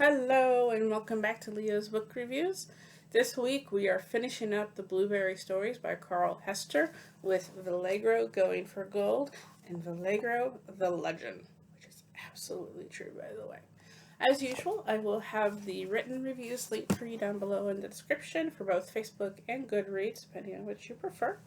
Hello and welcome back to Leo's Book Reviews. This week we are finishing up the Blueberry Stories by Carl Hester with Valegro Going for Gold and Valegro the Legend, which is absolutely true, by the way. As usual, I will have the written reviews linked for you down below in the description for both Facebook and Goodreads, depending on which you prefer.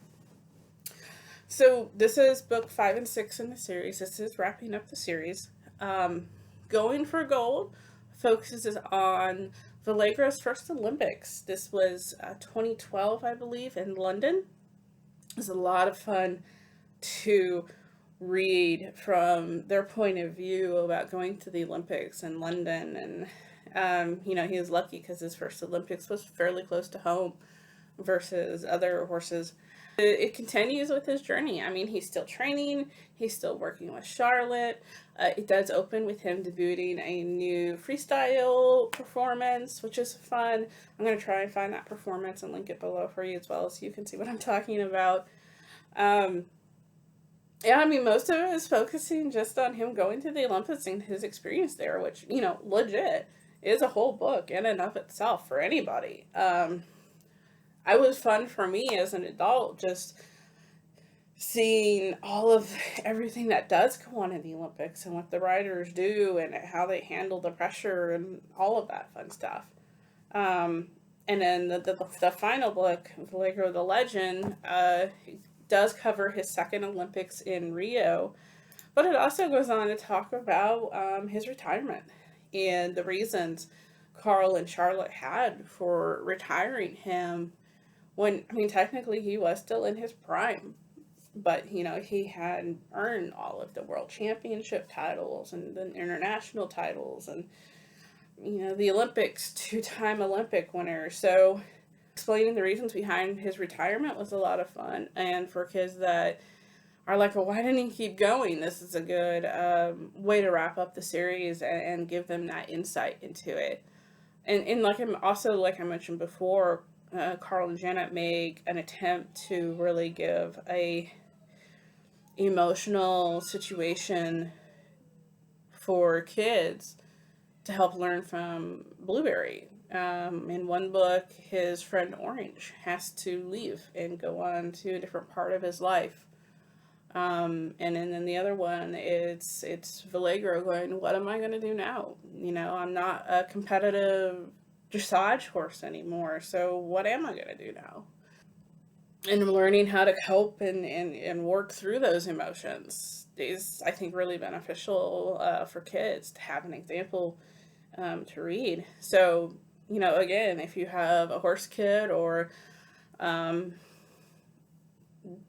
So this is book 5 and 6 in the series. This is wrapping up the series. Going for Gold focuses on Valegro's first Olympics. This was 2012, I believe, in London. It was a lot of fun to read from their point of view about going to the Olympics in London. And, he was lucky because his first Olympics was fairly close to home versus other horses. It continues with his journey. I mean, he's still training, he's still working with Charlotte. It does open with him debuting a new freestyle performance, which is fun. I'm going to try and find that performance and link it below for you as well so you can see what I'm talking about. Yeah, I mean, most of it is focusing just on him going to the Olympics and his experience there, which, legit is a whole book in and of itself for anybody. It was fun for me as an adult just seeing all of everything that does go on in the Olympics and what the riders do and how they handle the pressure and all of that fun stuff. And then the final book, Valegro the Legend, does cover his second Olympics in Rio, but it also goes on to talk about his retirement and the reasons Carl and Charlotte had for retiring him when, I mean, technically he was still in his prime, but, he had earned all of the world championship titles and the international titles and, the Olympics, two-time Olympic winner. So explaining the reasons behind his retirement was a lot of fun. And for kids that are like, well, why didn't he keep going? This is a good way to wrap up the series and give them that insight into it. And like I mentioned before, Carl and Janet make an attempt to really give a emotional situation for kids to help learn from Blueberry. In one book, his friend Orange has to leave and go on to a different part of his life. And then the other one, it's Valegro going, what am I going to do now? I'm not a competitive dressage horse anymore, so what am I going to do now? And learning how to cope and work through those emotions is, I think, really beneficial for kids to have an example to read. So, again, if you have a horse kid or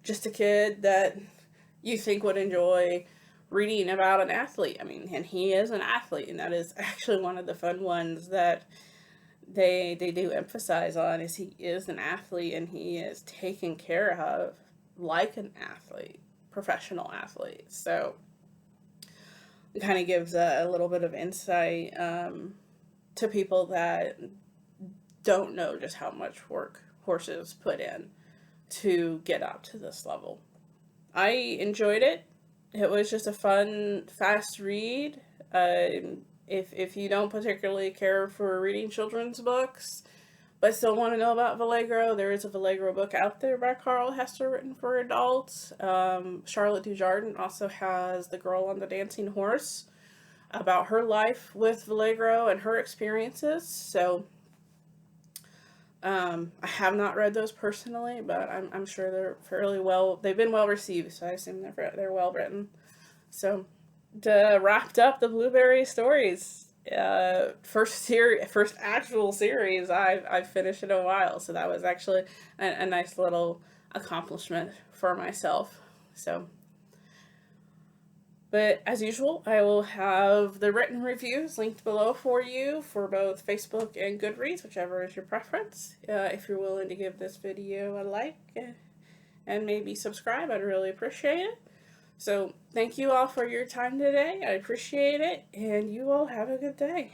just a kid that you think would enjoy reading about an athlete, I mean, and he is an athlete, and that is actually one of the fun ones that they do emphasize on, is he is an athlete and he is taken care of like an athlete, professional athlete. So it kind of gives a little bit of insight to people that don't know just how much work horses put in to get up to this level. I enjoyed it. It was just a fun, fast read. If you don't particularly care for reading children's books, but still want to know about Valegro, there is a Valegro book out there by Carl Hester written for adults. Charlotte Dujardin also has The Girl on the Dancing Horse, about her life with Valegro and her experiences. So I have not read those personally, but I'm sure they've been well received, so I assume they're well written. So wrapped up the Blueberry Stories. First actual series I've finished in a while, so that was actually a nice little accomplishment for myself. So, but as usual, I will have the written reviews linked below for you for both Facebook and Goodreads, whichever is your preference. If you're willing to give this video a like and maybe subscribe, I'd really appreciate it. So thank you all for your time today. I appreciate it, and you all have a good day.